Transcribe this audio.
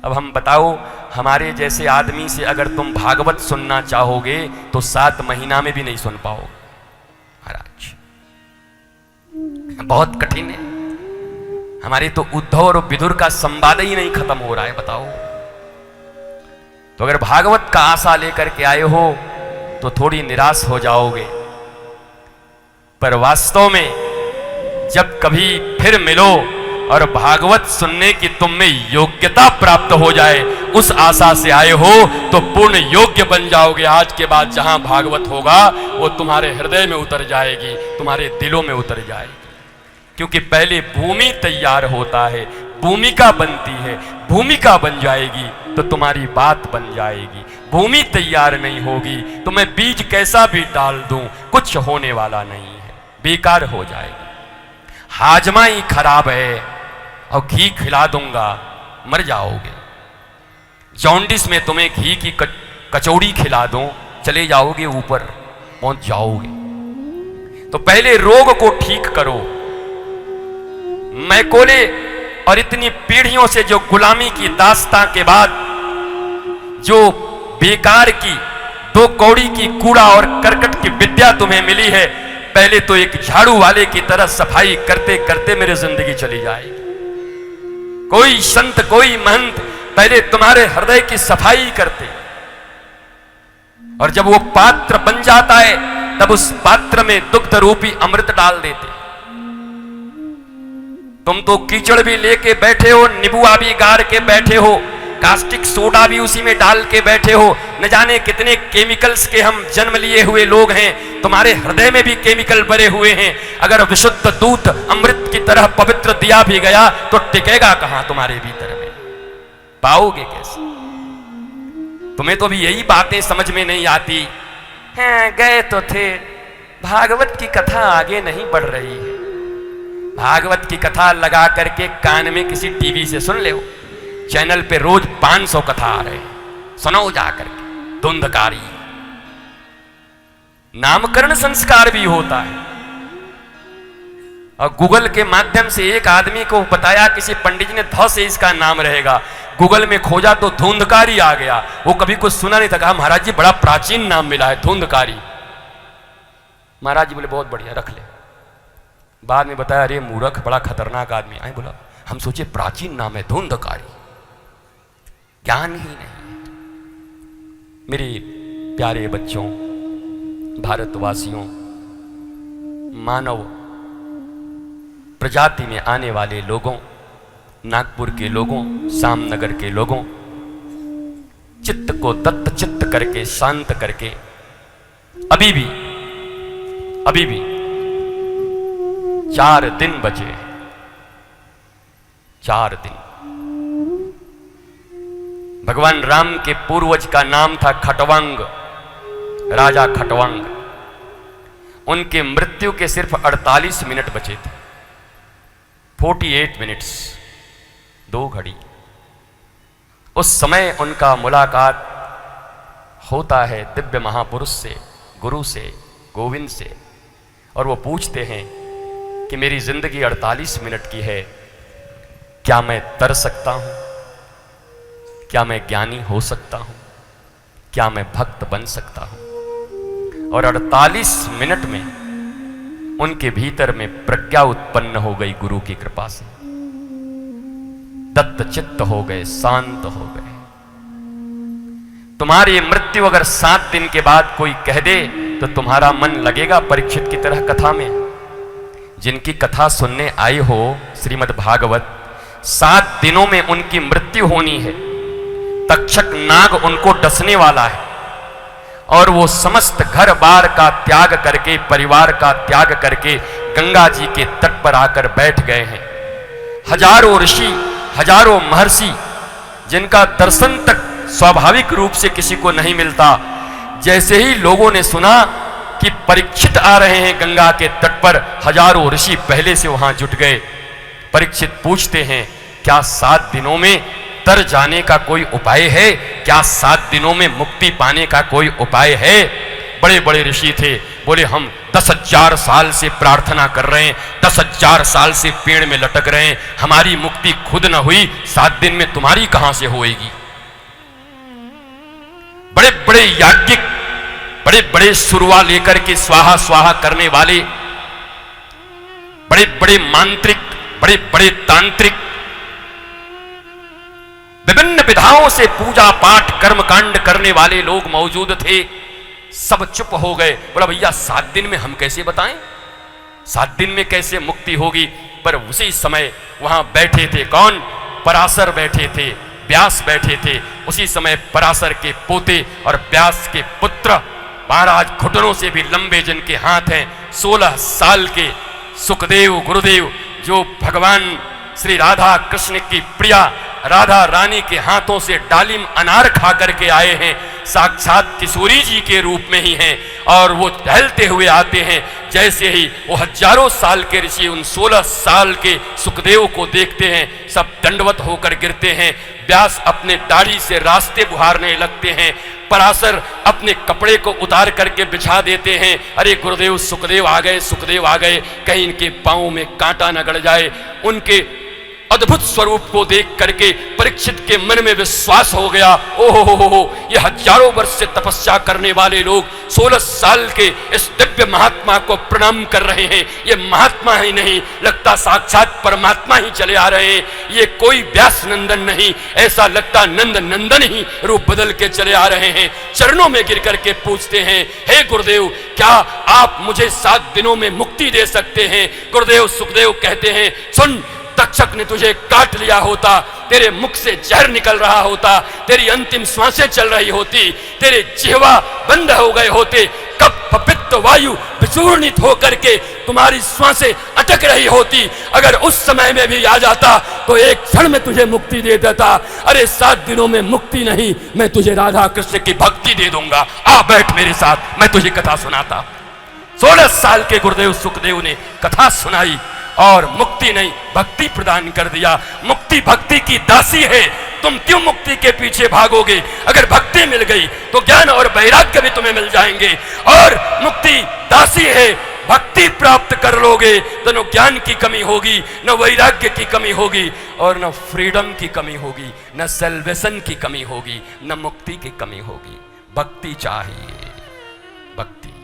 अब हम बताओ, हमारे जैसे आदमी से अगर तुम भागवत सुनना चाहोगे तो 7 महीना में भी नहीं सुन पाओगे महाराज, बहुत कठिन है। हमारे तो उद्धव और विदुर का संवाद ही नहीं खत्म हो रहा है, बताओ। तो अगर भागवत का आशा लेकर के आए हो तो थोड़ी निराश हो जाओगे, पर वास्तव में जब कभी फिर मिलो और भागवत सुनने की तुम में योग्यता प्राप्त हो जाए, उस आशा से आए हो तो पूर्ण योग्य बन जाओगे। आज के बाद जहां भागवत होगा वो तुम्हारे हृदय में उतर जाएगी, तुम्हारे दिलों में उतर जाएगी। क्योंकि पहले भूमि तैयार होता है, भूमिका बनती है, भूमिका बन जाएगी तो तुम्हारी बात बन जाएगी। भूमि तैयार नहीं होगी तो मैं बीज कैसा भी डाल दूं कुछ होने वाला नहीं है, बेकार हो जाएगी। हाजमा ही खराब है और घी खिला दूंगा मर जाओगे। जॉन्डिस में तुम्हें घी की कचौड़ी खिला दूं चले जाओगे, ऊपर पहुंच जाओगे। तो पहले रोग को ठीक करो। मैकोले और इतनी पीढ़ियों से जो गुलामी की दास्तां के बाद जो बेकार की 2 कौड़ी की कूड़ा और करकट की विद्या तुम्हें मिली है, पहले तो एक झाड़ू वाले की तरह सफाई करते करते मेरी जिंदगी चली जाएगी। कोई संत कोई महंत पहले तुम्हारे हृदय की सफाई करते, और जब वो पात्र बन जाता है तब उस पात्र में दुग्ध रूपी अमृत डाल देते। तुम तो कीचड़ भी लेके बैठे हो, नींबुआ भी गाड़ के बैठे हो, कास्टिक सोडा भी उसी में डाल के बैठे हो। न जाने कितने केमिकल्स के हम जन्म लिए हुए लोग हैं, तुम्हारे हृदय में भी केमिकल भरे हुए हैं। अगर विशुद्ध दूध अमृत की तरह पवित्र दिया भी गया तो टिकेगा कहां तुम्हारे भीतर में, पाओगे कैसे? तुम्हें तो भी यही बातें समझ में नहीं आती हैं। गए तो थे, भागवत की कथा आगे नहीं बढ़ रही है। भागवत की कथा लगा करके कान में किसी टीवी से सुन ले, चैनल पे रोज 500 कथा आ रहे हैं, सुनो जाकर के। धुंधकारी नामकरण संस्कार भी होता है, और गूगल के माध्यम से एक आदमी को बताया, किसी पंडित ने ध से इसका नाम रहेगा, गूगल में खोजा तो धुंधकारी आ गया। वो कभी कुछ सुना नहीं था, कहा महाराज जी बड़ा प्राचीन नाम मिला है धुंधकारी। महाराज जी बोले बहुत बढ़िया, रख ले। बाद में बताया अरे मूर्ख, बड़ा खतरनाक आदमी आए। बोला हम सोचे प्राचीन नाम है धुंधकारी, ज्ञान ही नहीं। मेरे प्यारे बच्चों, भारतवासियों, मानव प्रजाति में आने वाले लोगों, नागपुर के लोगों, सामनगर के लोगों, चित्त को दत्त चित्त करके शांत करके अभी भी 4 दिन बचे, 4 दिन। भगवान राम के पूर्वज का नाम था खटवांग, राजा खटवांग। उनके मृत्यु के सिर्फ 48 मिनट बचे थे, 48 मिनट्स, 2 घड़ी। उस समय उनका मुलाकात होता है दिव्य महापुरुष से, गुरु से, गोविंद से, और वो पूछते हैं कि मेरी जिंदगी 48 मिनट की है, क्या मैं तर सकता हूं? क्या मैं ज्ञानी हो सकता हूं? क्या मैं भक्त बन सकता हूं? और 48 मिनट में उनके भीतर में प्रज्ञा उत्पन्न हो गई गुरु की कृपा से। दत्त चित्त हो गए, शांत हो गए। तुम्हारी मृत्यु अगर 7 दिन के बाद कोई कह दे तो तुम्हारा मन लगेगा परीक्षित की तरह कथा में? जिनकी कथा सुनने आई हो श्रीमद् भागवत, 7 दिनों में उनकी मृत्यु होनी है। तक्षक नाग उनको डसने वाला है, और वो समस्त घर बार का त्याग करके, परिवार का त्याग करके गंगा जी के तट पर आकर बैठ गए हैं। हजारों ऋषि, हजारों महर्षि, जिनका दर्शन तक स्वाभाविक रूप से किसी को नहीं मिलता, जैसे ही लोगों ने सुना कि परीक्षित आ रहे हैं गंगा के तट पर, हजारों ऋषि पहले से वहां जुट गए। परीक्षित पूछते हैं क्या 7 दिनों में तर जाने का कोई उपाय है? क्या 7 दिनों में मुक्ति पाने का कोई उपाय है? बड़े बड़े ऋषि थे, बोले हम 10,000 साल से प्रार्थना कर रहे हैं, 10,000 साल से पेड़ में लटक रहे हैं, हमारी मुक्ति खुद न हुई, 7 दिन में तुम्हारी कहां से होएगी। बड़े बड़े याज्ञिक, बड़े बड़े सुरवा लेकर के स्वाहा स्वाहा करने वाले, बड़े बड़े मांत्रिक, बड़े बड़े तांत्रिक, विभिन्न विधाओं से पूजा पाठ कर्मकांड करने वाले लोग मौजूद थे। सब चुप हो गए। बोला भैया 7 दिन में हम कैसे बताएं, 7 दिन में कैसे मुक्ति होगी। पर उसी समय वहां बैठे थे कौन, पराशर बैठे थे, व्यास बैठे थे। उसी समय पराशर के पोते और व्यास के पुत्र महाराज घुटनों से भी लंबे जिनके हाथ हैं, 16 साल के सुखदेव गुरुदेव, जो भगवान श्री राधा कृष्ण की प्रिया राधा रानी के हाथों से डालिम अनार खा करके आए हैं, साक्षात किशोरी जी के रूप में ही हैं। और वो टहलते हुए आते हैं, जैसे ही वो हजारों साल के ऋषि उन 16 साल के सुखदेव को देखते हैं, सब दंडवत होकर गिरते हैं। व्यास अपने दाढ़ी से रास्ते बुहारने लगते हैं, पराशर अपने कपड़े को उतार करके बिछा देते हैं। अरे गुरुदेव सुखदेव आ गए, सुखदेव आ गए, कहीं इनके पांव में कांटा न गड़ जाए। उनके अद्भुत स्वरूप को देख करके परीक्षित के मन में विश्वास हो गया, ओहो, ये हजारों वर्ष से तपस्या करने वाले लोग 16 साल के इस दिव्य महात्मा को प्रणाम कर रहे हैं। ये महात्मा ही नहीं, लगता साक्षात परमात्मा ही चले आ रहे हैं। ये कोई व्यास नंदन नहीं, ऐसा लगता नंद नंदन ही रूप बदल के चले आ रहे हैं। चरणों में गिर करके पूछते हैं, हे गुरुदेव, क्या आप मुझे 7 दिनों में मुक्ति दे सकते हैं। गुरुदेव सुखदेव कहते हैं, सुन, तक्षक ने तुझे काट लिया होता, तेरे मुख से जहर निकल रहा होता, तेरी अंतिम श्वासें चल रही होती, तेरे जिह्वा बंद हो गए होते, कफ पित्त वायु विचूर्णित होकर के तुम्हारी श्वासें अटक रही होती। अगर उस समय में भी आ जाता तो एक क्षण में तुझे मुक्ति दे देता। अरे 7 दिनों में मुक्ति नहीं, मैं तुझे राधा कृष्ण की भक्ति दे दूंगा, आ बैठ मेरे साथ, मैं तुझे कथा सुनाता। 16 साल के गुरुदेव सुखदेव ने कथा सुनाई और मुक्ति नहीं, भक्ति प्रदान कर दिया। मुक्ति भक्ति की दासी है, तुम क्यों मुक्ति के पीछे भागोगे। अगर भक्ति मिल गई तो ज्ञान और वैराग्य भी तुम्हें मिल जाएंगे। और मुक्ति दासी है, भक्ति प्राप्त कर लोगे तो न ज्ञान की कमी होगी, न वैराग्य की कमी होगी, और न फ्रीडम की कमी होगी, न सेल्वेशन की कमी होगी, न मुक्ति की कमी होगी। भक्ति चाहिए, भक्ति।